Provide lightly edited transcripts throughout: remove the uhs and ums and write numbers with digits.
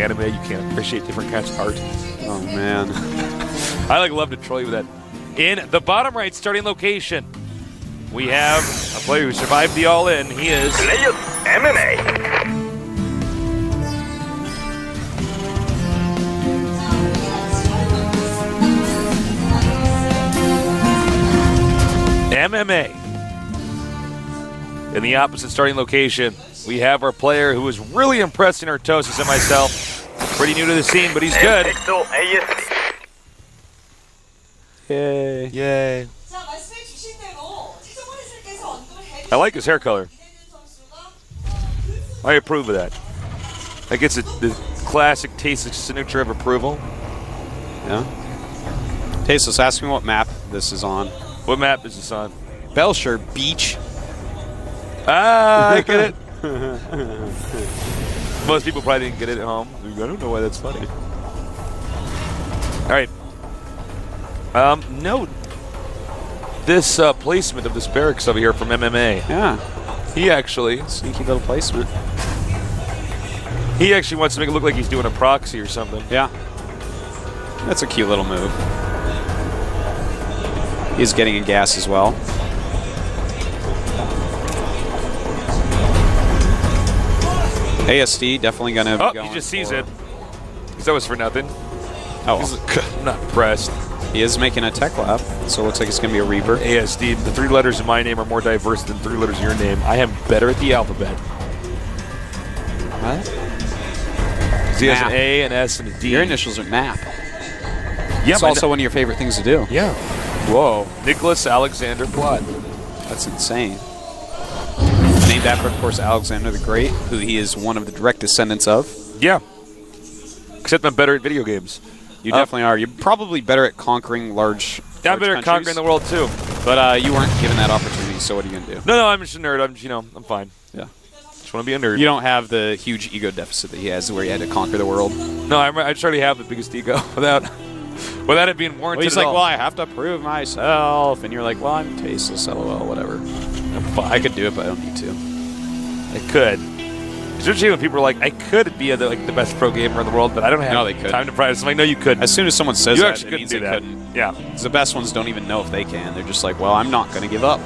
anime, you can't appreciate different kinds of art. Oh, man. I love to troll you with that. In the bottom right starting location, we have a player who survived the all-in. He is MMA. MMA. In the opposite starting location, we have our player who is really impressing Artosis and myself. Pretty new to the scene, but he's good. Yay. Yay. I like his hair color. I approve of that. That gets the classic tasteless signature of approval. Yeah. Tasteless, ask me what map this is on. What map is this on? Belshire Beach. Ah, I get it. Most people probably didn't get it at home. I don't know why that's funny. All right. Note this placement of this barracks over here from MMA. Yeah. He actually... Sneaky little placement. He actually wants to make it look like he's doing a proxy or something. Yeah. That's a cute little move. He's getting a gas as well. ASD definitely going to be going. He just sees it. Because that was for nothing. Oh, I'm not impressed. He is making a tech lab, so it looks like it's going to be a Reaper. ASD, the 3 letters in my name are more diverse than 3 letters in your name. I am better at the alphabet. What? He has an A, an S, and a D. Your initials are MAP. Yeah, it's also one of your favorite things to do. Yeah. Whoa. Nicholas Alexander Plot. That's insane. Named after, of course, Alexander the Great, who he is one of the direct descendants of. Yeah. Except I'm better at video games. You definitely are. You're probably better at conquering large I'm better at conquering the world, too. But you weren't given that opportunity, so what are you going to do? No, I'm just a nerd. I'm fine. Yeah. Just want to be a nerd. You don't have the huge ego deficit that he has where he had to conquer the world. No, I just already have the biggest ego without it being warranted. Well, he's like, well, I have to prove myself. And you're like, well, I'm tasteless, LOL, whatever. I could do it, but I don't need to. I could. Especially when people are like, I could be the best pro gamer in the world, but I don't have time to practice. I'm like, no, you couldn't. As soon as someone says you that, actually it means couldn't they do that. couldn't. Yeah. Because the best ones don't even know if they can. They're just like, well, I'm not going to give up.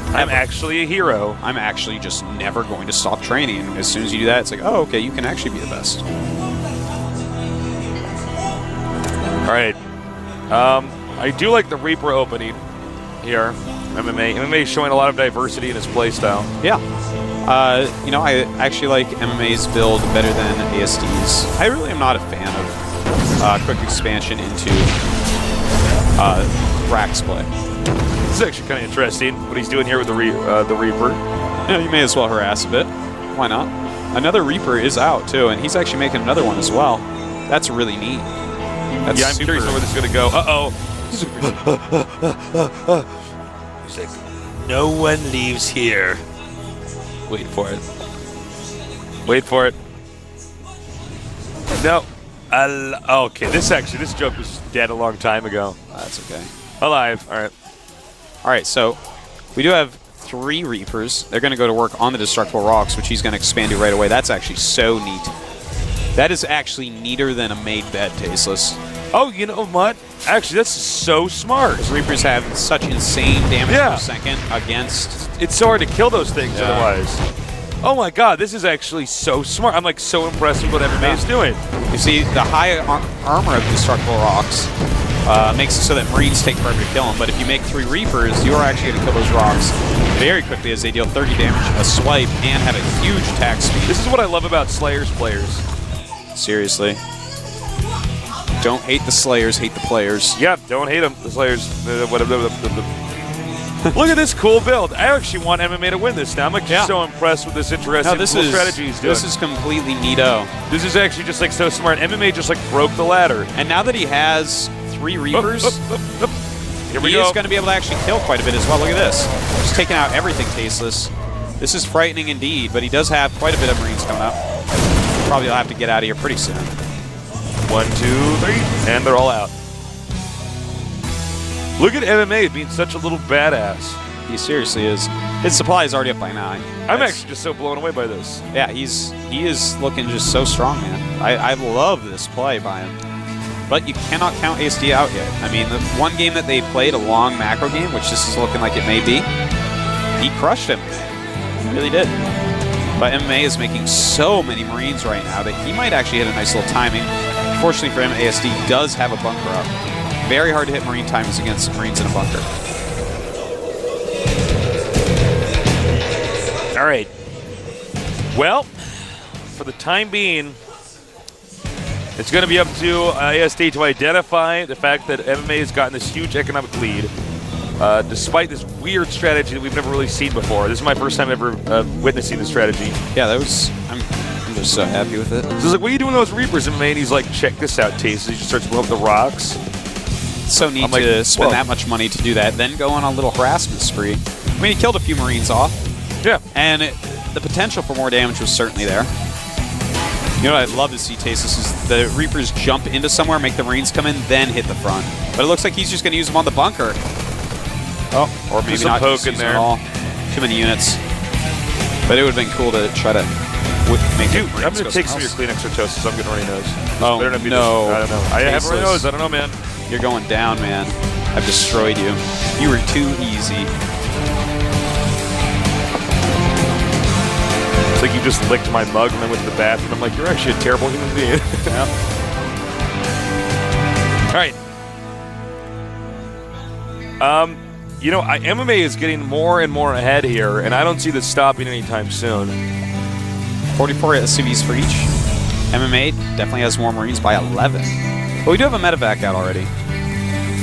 I'm actually a hero. I'm actually just never going to stop training. And as soon as you do that, it's like, oh, okay, you can actually be the best. All right. I do like the Reaper opening here. MMA is showing a lot of diversity in his playstyle. Yeah. I actually like MMA's build better than ASD's. I really am not a fan of quick expansion into Rack's play. This is actually kind of interesting what he's doing here with the Reaper. Yeah, you may as well harass a bit. Why not? Another Reaper is out, too, and he's actually making another one as well. That's really neat. That's I'm curious where this is going to go. Uh-oh. He's like, no one leaves here. Wait for it. Wait for it. No. Okay, this joke was dead a long time ago. That's okay. Alive. All right. All right, so we do have 3 Reapers. They're going to go to work on the Destructible Rocks, which he's going to expand to right away. That's actually so neat. That is actually neater than a made bed, Tasteless. Oh, you know what? Actually, that's so smart. Those Reapers have such insane damage per second against... It's so hard to kill those things otherwise. Oh my god, this is actually so smart. I'm like so impressed with what MMA is doing. You see, the high armor of Destructible Rocks makes it so that Marines take forever to kill them, but if you make 3 Reapers, you are actually going to kill those rocks very quickly as they deal 30 damage a swipe and have a huge attack speed. This is what I love about Slayers players. Seriously. Don't hate the Slayers, hate the players. Yeah, don't hate them, the Slayers. Look at this cool build. I actually want MMA to win this now. I'm like so impressed with this interesting cool strategy he's doing. This is completely neato. This is actually just like so smart. MMA just like broke the ladder. And now that he has 3 Reapers, Here we he go. is going to be able to actually kill quite a bit as well. Look at this. Just taking out everything Tasteless. This is frightening indeed, but he does have quite a bit of Marines coming up. Probably will have to get out of here pretty soon. 1, 2, 3, and they're all out. Look at MMA being such a little badass. He seriously is. His supply is already up by 9. I'm actually just so blown away by this. Yeah, he is looking just so strong, man. I love this play by him. But you cannot count ASD out yet. I mean, the one game that they played, a long macro game, which this is looking like it may be, he crushed him. He really did. But MMA is making so many Marines right now that he might actually hit a nice little timing. Fortunately for him, ASD does have a bunker up. Very hard to hit Marine timings against Marines in a bunker. All right. Well, for the time being, it's going to be up to ASD to identify the fact that MMA has gotten this huge economic lead, despite this weird strategy that we've never really seen before. This is my first time ever witnessing this strategy. Yeah, that was. I'm just so happy with it. So he's like, "What are you doing with those Reapers, MMA?" And he's like, "Check this out, Taste." So he just starts blowing up the rocks. It's so neat to spend that much money to do that, then go on a little harassment spree. I mean, he killed a few Marines off. Yeah. And the potential for more damage was certainly there. You know what I'd love to see, Tasis, is the Reapers jump into somewhere, make the Marines come in, then hit the front. But it looks like he's just going to use them on the bunker. Oh, or maybe not poke in there. At all. Too many units. But it would have been cool to try to make it. I'm going to take some of your clean exotosis. I'm getting runny nose. Oh, no. I don't know. I have runny nose. I don't know, man. You're going down, man. I've destroyed you. You were too easy. It's like you just licked my mug and then went to the bathroom. I'm like, you're actually a terrible human being. Yeah. All right. You know, MMA is getting more and more ahead here, and I don't see this stopping anytime soon. 44 SCVs for each. MMA definitely has more Marines by 11. But we do have a medevac out already.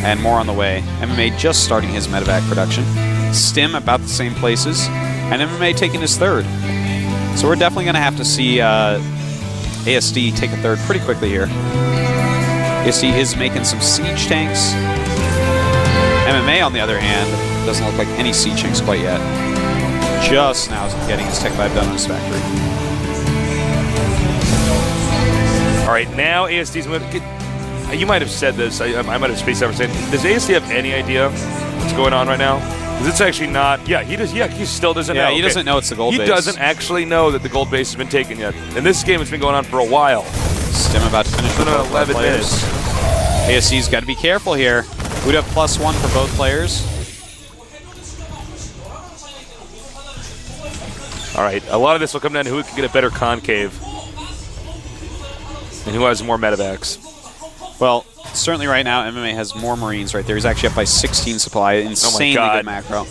And more on the way. MMA just starting his medevac production. Stim about the same places. And MMA taking his third. So we're definitely going to have to see ASD take a third pretty quickly here. ASD is making some siege tanks. MMA, on the other hand, doesn't look like any siege tanks quite yet. Just now is getting his Tech 5 done on his factory. All right, now ASD's moving. You might have said this. I might have spaced out for saying. Does ASD have any idea what's going on right now? Because it's actually not. Yeah, he does. Yeah, he still doesn't know. Yeah, he doesn't know it's the gold base. He doesn't actually know that the gold base has been taken yet. And this game has been going on for a while. Stim about to finish with 11 minutes. ASD's got to be careful here. We'd have +1 for both players. All right, a lot of this will come down to who can get a better concave and who has more medevacs. Well, certainly right now, MMA has more Marines right there. He's actually up by 16 supply. Insanely good macro.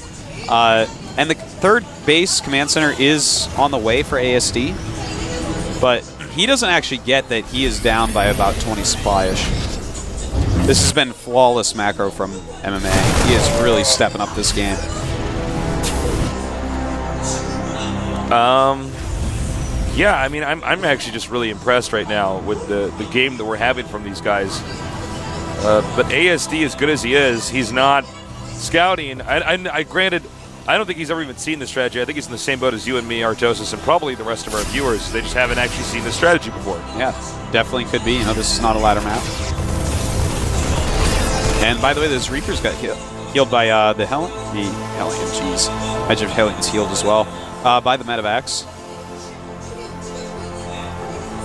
And the third base command center is on the way for ASD, but he doesn't actually get that he is down by about 20 supply-ish. This has been flawless macro from MMA. He is really stepping up this game. Yeah, I mean, I'm actually just really impressed right now with the game that we're having from these guys. But ASD, as good as he is, he's not scouting. Granted, I don't think he's ever even seen the strategy. I think he's in the same boat as you and me, Artosis, and probably the rest of our viewers. They just haven't actually seen the strategy before. Yeah, definitely could be. You know, this is not a ladder map. And by the way, those Reapers got healed by the Hellion. Jeez. Imagine if Hellion's healed as well. By the medevacs.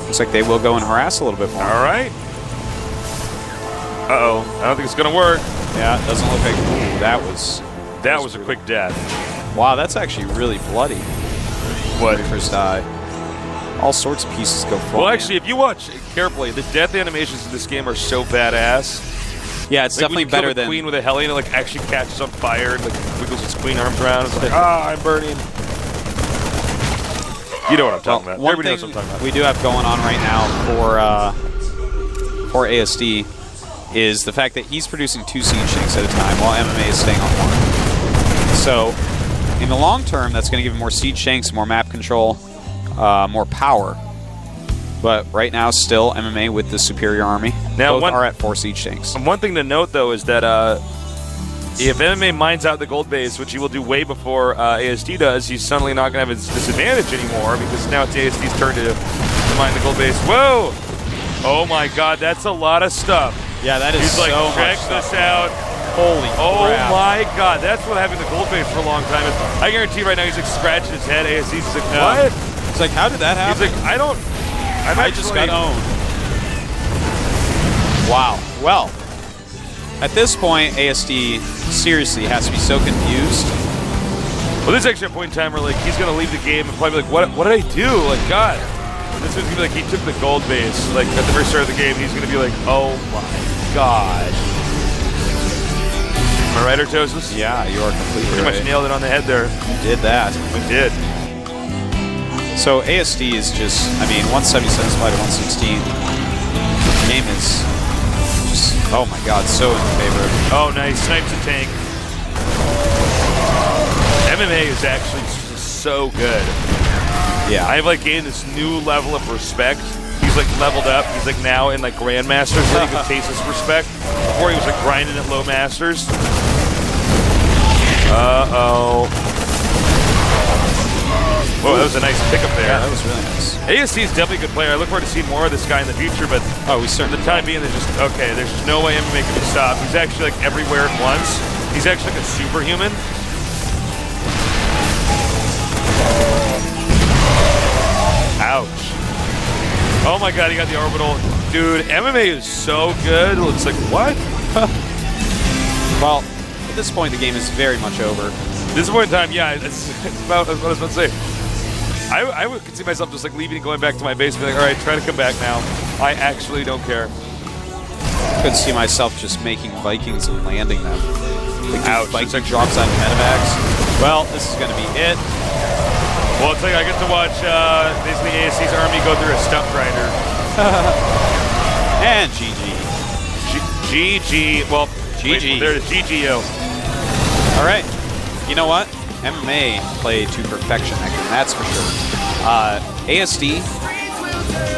Looks like they will go and harass a little bit more. All right. Uh-oh. I don't think it's going to work. Yeah, it doesn't look like... Ooh, that was a quick death. Wow, that's actually really bloody. What? Reapers die. All sorts of pieces go flying. Well, actually, if you watch carefully, the death animations in this game are so badass. Yeah, it's definitely better than... Queen with a Hellion, it like actually catches on fire and like wiggles its queen arms around. It's like, I'm burning. You know what I'm talking about. Everybody knows what I'm talking about. We do have going on right now for ASD is the fact that he's producing 2 siege tanks at a time while MMA is staying on 1. So, in the long term, that's going to give him more siege tanks, more map control, more power. But right now, still MMA with the superior army. Now, both are at 4 siege tanks. One thing to note, though, is that if MMA mines out the gold base, which he will do way before ASD does, he's suddenly not going to have his disadvantage anymore because now it's ASD's turn to mine the gold base. Whoa! Oh my God, that's a lot of stuff. Yeah, that is He's like, so check much this stuff. out. Holy Oh crap. my God, that's what having the gold base for a long time is. I guarantee right now he's like scratching his head. ASD's like, Yeah. what? It's like, how did that happen? He's like, I just got owned. Wow. Well, at this point, ASD seriously has to be so confused. Well, this is actually a point in time where like he's gonna leave the game and probably be like, what did I do? Like, God. This is gonna be like he took the gold base like at the first start of the game. He's gonna be like, oh my God. Am I right, Artosis? Yeah, you are completely Pretty much nailed it on the head there. You did that. We did. So ASD is just, I mean, 177 slide to 116. The game is just, oh my God, so in favor. Oh, nice. Snipes a tank. MMA is actually so good. Yeah. I've like gained this new level of respect. He's like leveled up. He's like now in like Grandmasters League with Tasis respect. Before he was like grinding at Low Masters. Uh-oh. Whoa, that was a nice pickup there. Yeah, that was really nice. ASD is definitely a good player. I look forward to seeing more of this guy in the future, but Oh, we for certainly the time being, there's just, okay, there's just no way MMA can be stopped. He's actually like everywhere at once. He's actually like a superhuman. Ouch. Oh my God, he got the orbital. Dude, MMA is so good. It's like, what? Well, at this point, the game is very much over. This is point in time, yeah, it's about what I was about to say. I would see myself just like leaving and going back to my base and be like, all right, try to come back now. I actually don't care. I could see myself just making Vikings and landing them. Like Ouch. Viking drops on medevacs. Well, this is going to be it. Well, it's like I get to watch basically ASC's army go through a stump grinder. And GG. GG. Well, GG. There it is. GGO. All right. You know what? MMA played to perfection that game, that's for sure. ASD,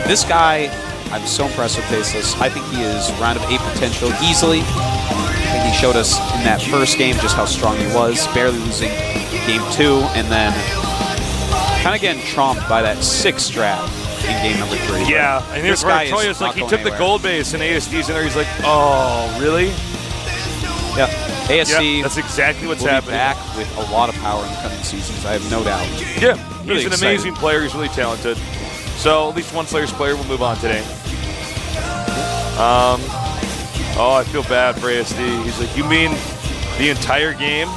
this guy, I'm so impressed with Faceless. I think he is round of 8 potential easily. I think he showed us in that first game just how strong he was, barely losing game 2, and then kind of getting tromped by that 6th strat in game number 3. Yeah, and here's where Troya's like, he took the gold base, and ASD's in there. He's like, oh, really? Yeah. ASD Yeah, that's exactly what's will happening. be back with a lot of power in the coming seasons, I have no doubt. Yeah, Really he's an excited. amazing player. He's really talented. So at least one Slayers player will move on today. Oh, I feel bad for ASD. He's like, you mean the entire game?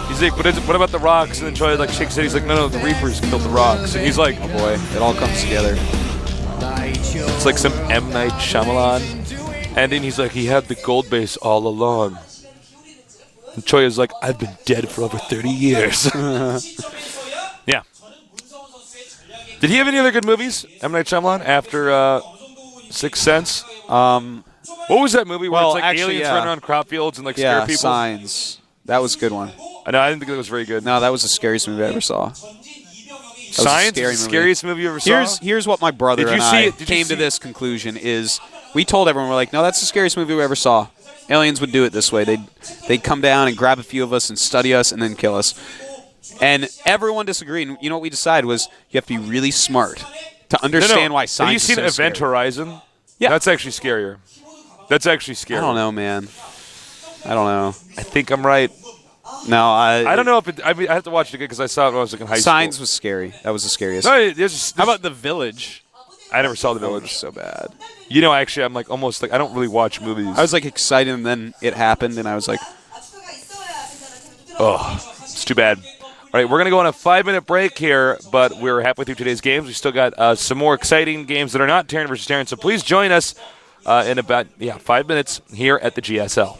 He's like, what about the rocks? And then Troy like shakes it. He's like, no, the Reapers killed the rocks. And he's like, Oh boy, it all comes together. it's like some M. Night Shyamalan. And then he's like, he had the gold base all along. And Troy is like, I've been dead for over 30 years. Yeah. Did he have any other good movies, M. Night Shyamalan, after Sixth Sense? What was that movie where well, it's like actually, aliens yeah. run around crop fields and like scare Yeah, people? Signs. That was a good one. I know, I didn't think that was very good. No, that was the scariest movie I ever saw. Science scary is the movie. scariest movie you ever saw? Here's what my brother Did you and see I it? Did you came see to this conclusion is we told everyone, we're like, no, that's the scariest movie we ever saw. Aliens would do it this way. They'd come down and grab a few of us and study us and then kill us. And everyone disagreed. And you know what we decided was you have to be really smart to understand why science Have you is seen so Event scary. Horizon? Yeah. That's actually scarier. That's actually scarier. I don't know, man. I don't know. I think I'm right. No, I don't know if it. I mean, I have to watch it again because I saw it when I was like in high Signs school. was scary. That was the scariest. No, it's just, How about The Village? I never saw The That was Village. so bad. You know, actually, I'm like almost like I don't really watch movies. I was like excited, and then it happened, and I was like, oh, it's too bad. All right, we're going to go on a 5-minute break here, but we're halfway through today's games. We still got some more exciting games that are not Terran versus Terran, so please join us in about 5 minutes here at the GSL.